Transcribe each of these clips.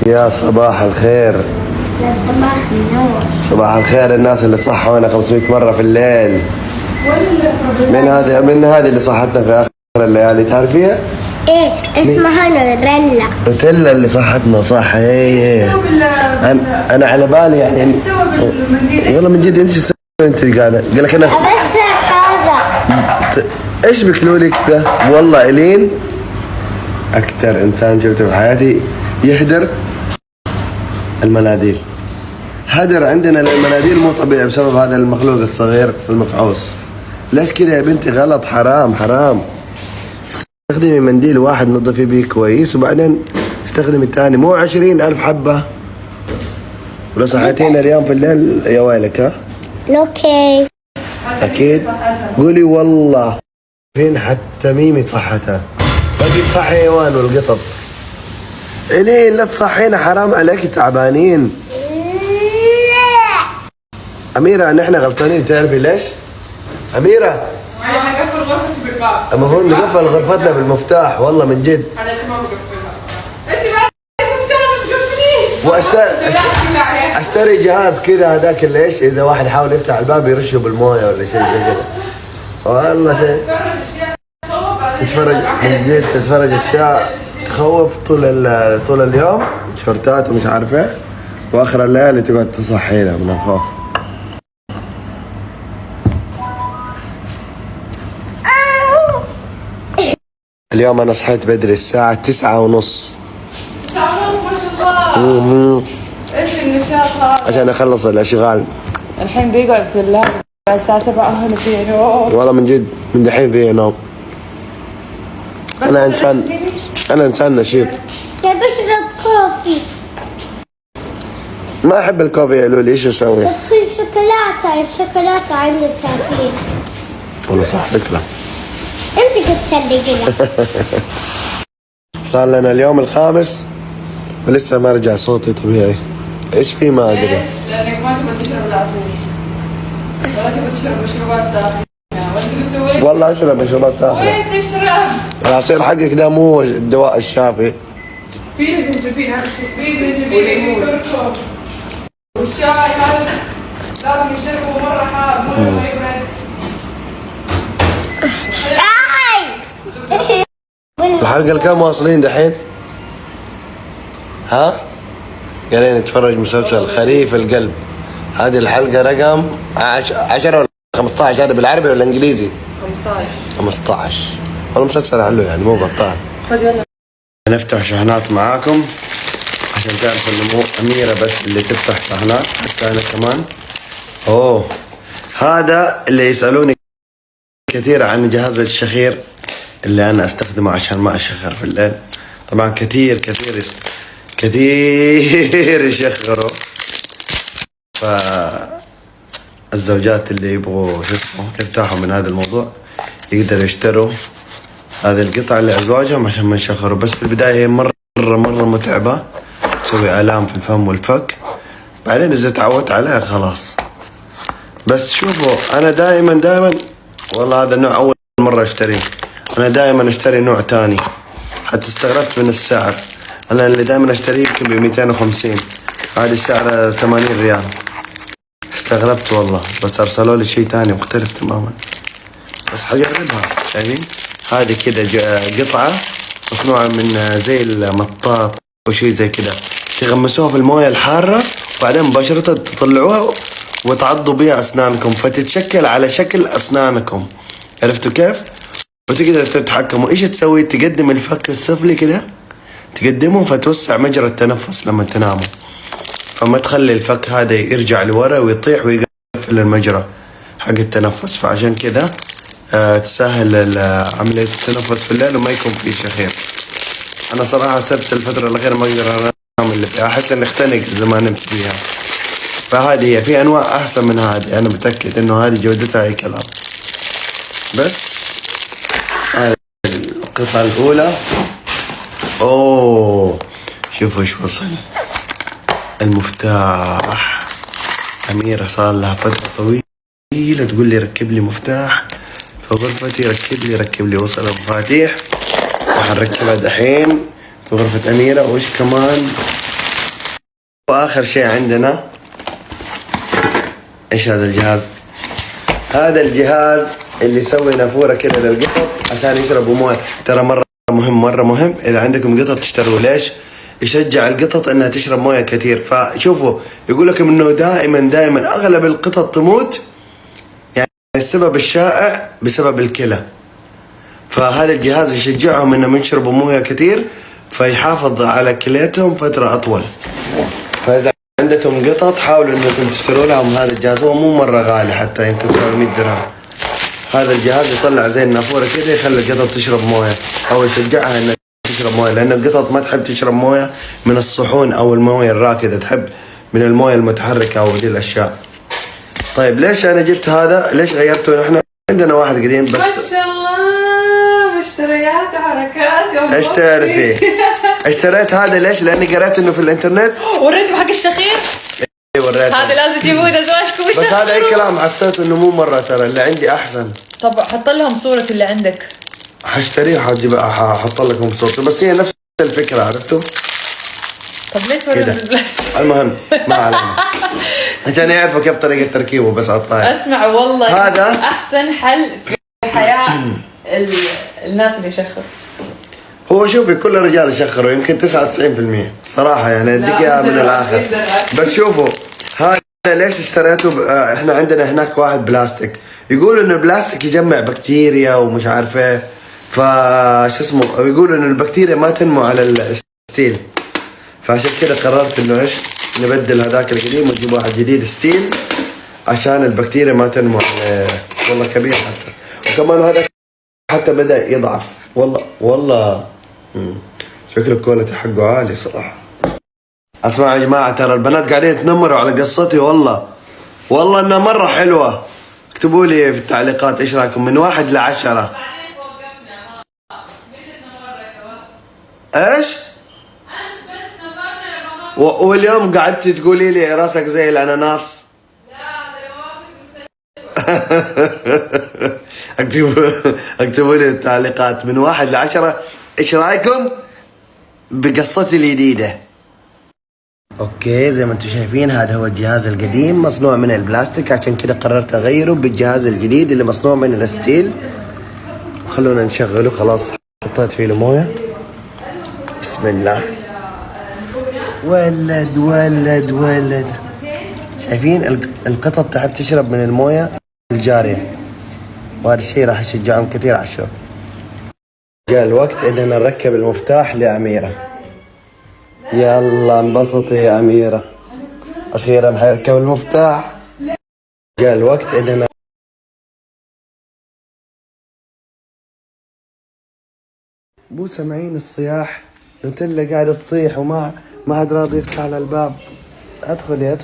يا صباح الخير. يا صباح النور. صباح الخير الناس اللي صحونا 500 مرة في الليل. من هذه اللي صحتنا في آخر الليالي تعرفيها؟ ايه اسمها نوريلا. روتيلا اللي صحتنا صح. ايه انا على بالي يعني والله من جد انت شو انت قاعده قال لك انا بس هذا ايش بكلولي كذا. والله الين اكثر انسان شفته في حياتي يهدر المناديل. هدر عندنا للمناديل مو طبيعي بسبب هذا المخلوق الصغير المفعوص. ليش كذا يا بنتي؟ غلط، حرام حرام. استخدمي منديل واحد نظفي بيه كويس وبعدين استخدمي الثاني، مو 20,000 حبة. ولو صحيتينا اليوم في الليل يا ويلك. ها اوكي اكيد. قولي والله فين حتى ميمي صحتها. باقي تصحي حيوان والقطط. الين لا تصحينا حرام عليك تعبانين. أميرة نحن غلطانين تعرفي ليش؟ أميرة أنا حقفل غرفتي بالباب. المفروض نقفل غرفتنا بالمفتاح والله من جد. أنا كمان بقفلها. أنت معك المفتاح تقفليه. اشتري جهاز كذا هذاك اللي ايش إذا واحد يحاول يفتح الباب يرشه بالموية ولا شيء زي كذا. والله شيء تتفرج من جد، تتفرج أشياء تخوف طول اليوم، شورتات ومش عارفة، وآخر الليالي تقعد تصحينا من الخوف. اليوم أنا صحيت بدري الساعة 9:30. 9:30 ما شاء الله. إيش النشاط هذا؟ عشان أخلص الأشغال. الحين بيقعد في اللاب الساعة 7 هنا في نوم. والله من جد من دحين في نوم. أنا إنسان نشيط. بشرب كوفي. ما أحب الكوفي يا لولي، إيش أسوي؟ الشوكولاتة عندك كافيين. والله صح فكرة. انت قلت لي كذا. صار لنا اليوم الخامس ولسه ما رجع صوتي طبيعي. ايش في ما ادري. ليش؟ لأنك ما تبغى تشرب العصير ولا تبغى تشرب مشروبات ساخنة ولا تبغى تسوي ايش؟ والله اشرب مشروبات ساخنة. وين تشرب؟ العصير حقك ده مو الدواء الشافي. في زنجبيل هذا في زنجبيل والشاي هذا لازم يشربه مرة حار مرة يبرد. الحلقة الكام واصلين دحين؟ ها؟ قاعدين نتفرج مسلسل خريف القلب. هذه الحلقة رقم 10 ولا 15؟ هذا بالعربي ولا انجليزي؟ 15. والله مسلسل حلو يعني مو بطال. خذ يلا. نفتح شحنات معاكم عشان تعرفوا انه مو أميرة بس اللي تفتح شحنات، حتى انا كمان. اوه هذا اللي يسألوني كثير عن جهاز الشخير اللي انا استخدمه عشان ما اشخر في الليل. طبعا كثير يشخروا. فالزوجات اللي يبغوا يرتاحوا من هذا الموضوع يقدروا يشتروا هذه القطع لأزواجهم عشان ما يشخروا. بس في البداية هي مرة متعبة، تسوي آلام في الفم والفك. بعدين إذا تعودت عليها خلاص. بس شوفوا أنا دائما والله هذا النوع أول مرة أشتريه. أنا دائما أشتري نوع تاني، حتى استغربت من السعر. أنا اللي دائما أشتريه يمكن ب250، هذه سعره 80 ريال. استغربت والله، بس أرسلوا لي شيء تاني مختلف تماما. بس حجربها. شايفين هذه كده قطعة مصنوعة من زي المطاط أو شيء زي كده، تغمسوها في الموية الحارة وبعدين مباشرة تطلعوها وتعضوا بها أسنانكم فتتشكل على شكل أسنانكم. عرفتوا كيف؟ وتقدر تتحكموا. إيش تسوي؟ تقدم الفك السفلي كده، تقدمه فتوسع مجرى التنفس لما تناموا، فما تخلي الفك هذا يرجع لورا ويطيح ويقفل المجرى حق التنفس. فعشان كده تسهل عملية التنفس في الليل وما يكون فيه شخير. أنا صراحة صرت الفترة الأخيرة ما أقدر أنام اللي فيها، أحس إني أختنق إذا ما نمت فيها. فهذه هي، في أنواع أحسن من هذه، أنا متأكد إنه هذه جودتها أي كلام. بس هذه القطعة الأولى. أوه شوفوا إيش وصل المفتاح. أميرة صار لها فترة طويلة تقول لي ركب لي مفتاح في غرفتي، ركب لي. وصل المفاتيح وحنركبها دحين في غرفة أميرة. وإيش كمان واخر شيء عندنا ايش هذا الجهاز؟ هذا الجهاز اللي يسوي نافوره كده للقطط عشان يشربوا مويه. ترى مره مهم اذا عندكم قطط تشتروا. ليش؟ يشجع القطط انها تشرب مويه كثير. فشوفوا يقول لكم انه دائما اغلب القطط تموت، يعني السبب الشائع بسبب الكلى. فهذا الجهاز يشجعهم انهم يشربوا مويه كثير فيحافظ على كليتهم فتره اطول. فاذا عندكم قطط حاولوا انكم تشتروا لهم هذا الجهاز. هو مو مره غالي، حتى يمكن تساوي 100 درهم. هذا الجهاز يطلع زي النافوره كده يخلي القطط تشرب مويه او يشجعها انها تشرب مويه، لان القطط ما تحب تشرب مويه من الصحون او المويه الراكده، تحب من المويه المتحركه او دي الاشياء. طيب ليش انا جبت هذا؟ ليش غيرته؟ نحن عندنا واحد قديم بس. ما شاء الله مشتريات حركات يا ايش تعرفي؟ اشتريت هذا ليش؟ لاني قريت انه في الانترنت. وريته حق الشخير؟ اي وريته. هذا لازم تجيبوه لزواجكم. بس هذا اي كلام، حسيت انه مو مره، ترى اللي عندي احسن. طب حط لهم صورة اللي عندك. حشتريه ححط لكم صورته، بس هي نفس الفكره، عرفتوا؟ طب ليه توري البلاستيك؟ المهم ما علينا عشان يعرفوا كيف طريقه تركيبه بس على الطاير. اسمع والله هذا احسن حل في حياة الناس اللي يشخر. هو شوفي كل الرجال يشخروا يمكن 99% صراحه، يعني اديك اياها من الاخر. بس شوفوا هذا ليش اشتريته؟ احنا عندنا هناك واحد بلاستيك، يقول انه البلاستيك يجمع بكتيريا ومش عارف ايه، فش اسمه يقول انه البكتيريا ما تنمو على الستيل. فعشان كده قررت انه ايش نبدل هذاك القديم ونجيب واحد جديد ستيل عشان البكتيريا ما تنمو على. والله كبير حتى، وكمان هذا حتى بدأ يضعف. والله شكل الكواليتي حقه عالي صراحة. اسمعوا يا جماعة، ترى البنات قاعدين يتنمروا على قصتي، والله انها مرة حلوة. اكتبوا لي في التعليقات ايش رايكم من 1 ل 10. ايش؟ واليوم قعدت تقولي لي راسك زي الاناناس. اكتبوا لي التعليقات من 1 ل 10 ايش رايكم بقصتي الجديدة. اوكي زي ما انتم شايفين هذا هو الجهاز القديم مصنوع من البلاستيك، عشان كده قررت اغيره بالجهاز الجديد اللي مصنوع من الستيل. خلونا نشغله. خلاص حطيت فيه المويه. بسم الله. ولد شايفين القطط تحب تشرب من المويه الجاريه، وهذا الشيء راح يشجعهم كثير على الشرب. جاء الوقت اننا نركب المفتاح لأميرة. يلا انبسطي يا أميرة، أخيرا حيركب المفتاح. جاء الوقت اننا مو سامعين الصياح. نوتيلا قاعدة تصيح وما عاد راضي يفتح على الباب. ادخلي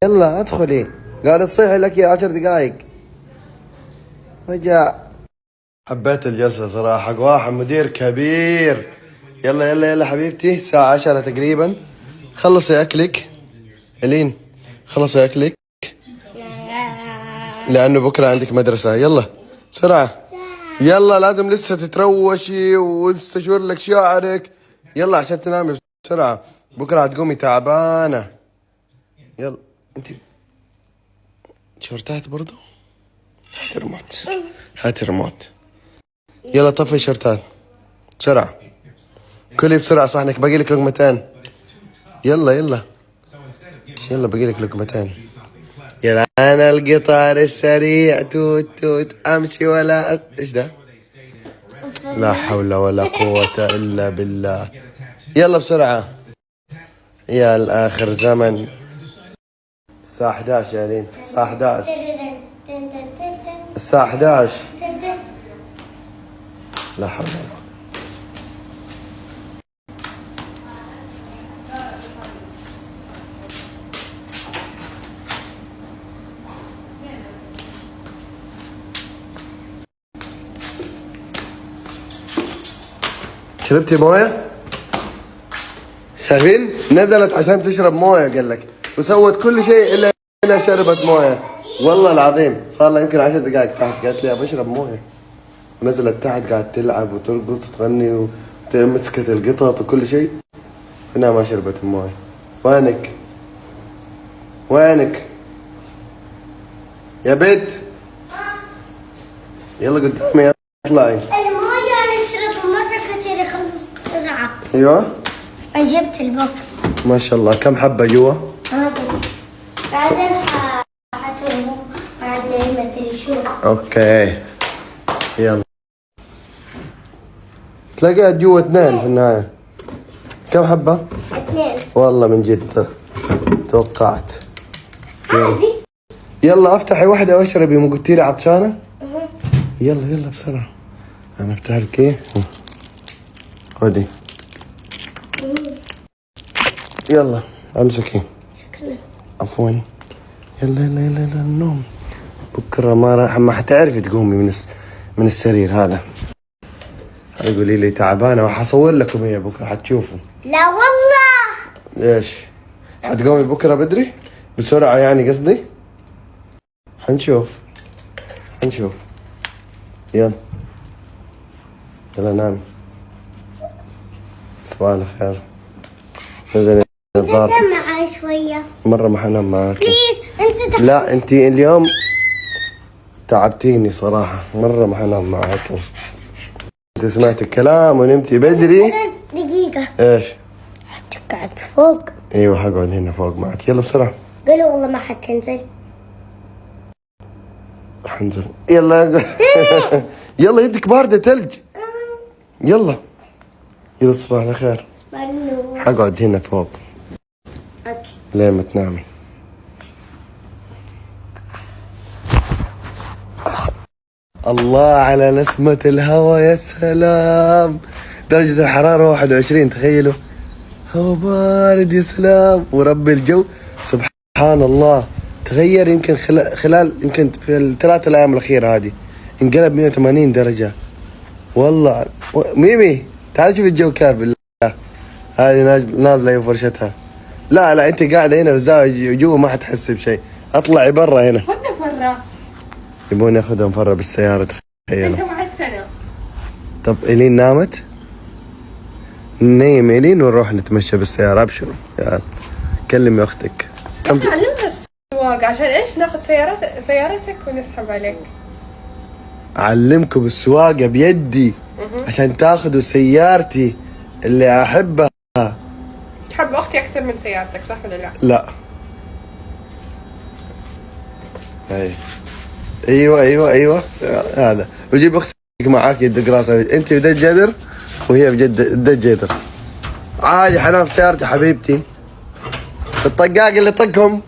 يلا ادخلي، قاعدة تصيح لك يا 10 دقايق. رجع. حبيت الجلسة صراحة، واحد مدير كبير. يلا حبيبتي، الساعة 10 تقريبا. خلصي أكلك إلين، خلصي أكلك لأنه بكرة عندك مدرسة. يلا بسرعة، يلا لازم لسه تتروشي وتستشور لك شعرك. يلا عشان تنامي بسرعة، بكرة هتقومي تعبانة. يلا انت شورتات برضو. هاتي ريموت. يلا طفي شورتات بسرعة، كلي بسرعة صحنك، باقي لك لقمتين. يلا باقي لك لقمتين. يلا انا القطار السريع توت امشي ولا ايش ده؟ لا حول ولا قوة الا بالله. يلا بسرعة يا الاخر زمن. الساعة 11 يا لين، الساعة 11. الساعة 11. لا حول ولا قوة. شربتي مويه؟ شايفين؟ نزلت عشان تشرب مويه قال لك، وسوت كل شيء الا انها شربت مويه. والله العظيم صار لها يمكن 10 دقائق تحت، قالت لي ابى اشرب مويه. ونزلت تحت قاعد تلعب وترقص وتغني ومسكت القطط وكل شيء. هنا ما شربت الماي. وينك؟ وينك؟ يا بنت يلا قدامي يلا اطلعي. المويه انا اشرب مرة كثير خلصت بسرعة. ايوه فجبت البوكس. ما شاء الله. كم حبة جوا؟ هذا بعدين حسوي بعدين ما ادري شو. اوكي يلا. تلاقيها جوا 2 في النهاية. كم حبة؟ 2. والله من جد توقعت. عادي. يلا افتحي واحدة واشربي. مو قلتي لي عطشانة؟ يلا يلا بسرعة. انا افتح لك ايه؟ خذي. يلا امسكي. شكرا. عفوا. يلا يلا يلا يلا النوم. بكرة ما حتعرفي تقومي من السرير هذا. قولي لي تعبانة وحصور لكم هي بكرة حتشوفوا. لا والله. ليش؟ حتقومي بكرة بدري؟ بسرعة يعني قصدي؟ حنشوف. يلا نامي. صباح الخير. نزلي النظارة. انت معي شوية. مرة ما حنام معاك. بليز انت لا انت اليوم تعبتيني صراحة. مرة ما حنام معاك. انت سمعت الكلام ونمتي بدري. دقيقة. ايش؟ حتقعد فوق. ايوه حقعد هنا فوق معك. يلا بسرعة. قالوا والله ما حتنزل. حنزل. يلا يلا يدك باردة ثلج. يلا تصبح على خير. حقعد هنا فوق اوكي. لين ما تنامي. الله على نسمة الهواء يا سلام. درجة الحرارة 21 تخيلوا. هوا بارد يا سلام. ورب الجو سبحان الله تغير. يمكن خلال يمكن في ال3 الأيام الأخيرة هذه انقلب 180 درجة. والله ميمي تعال شوف الجو كيف بالله. هذه نازلة فرشتها. لا انت قاعدة هنا في الزاوية جوا ما حتحس بشيء. اطلعي برا هنا. خدنا فرة. يبون ياخذها مفرة بالسيارة تخيلوا. انت وعدتنا. طب إلين نامت؟ نيم إلين ونروح نتمشى بالسيارة. ابشروا يلا كلمي اختك. كم تعلمنا السواقة عشان ايش ناخذ سيارتك ونسحب عليك. اعلمكم السواقة بيدي عشان تاخذوا سيارتي اللي احبها. تحب اختي اكثر من سيارتك صح ولا لا؟ لا ايوه هذا. وجيب اختك معاك يدق راسها. انت بجد جدر وهي بجد جدر. عادي حنام في سيارتي حبيبتي. الطقاق اللي طقهم.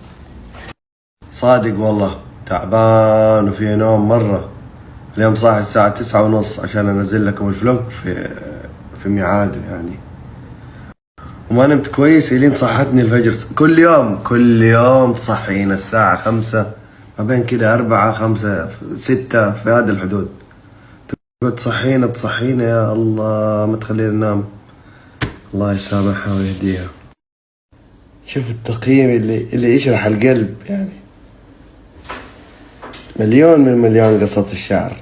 صادق والله تعبان وفي نوم مرة. اليوم صاحي الساعة 9:30 عشان انزل لكم الفلوج في ميعاده يعني. وما نمت كويس. إلين صحتني الفجر. كل يوم تصحينا الساعة 5 ما بين كده 4 5 6 في هذا الحدود. تقعد تصحينا يا الله ما تخلينا ننام. الله يسامحها ويهديها. شوف التقييم اللي يشرح القلب يعني. مليون قصة الشعر.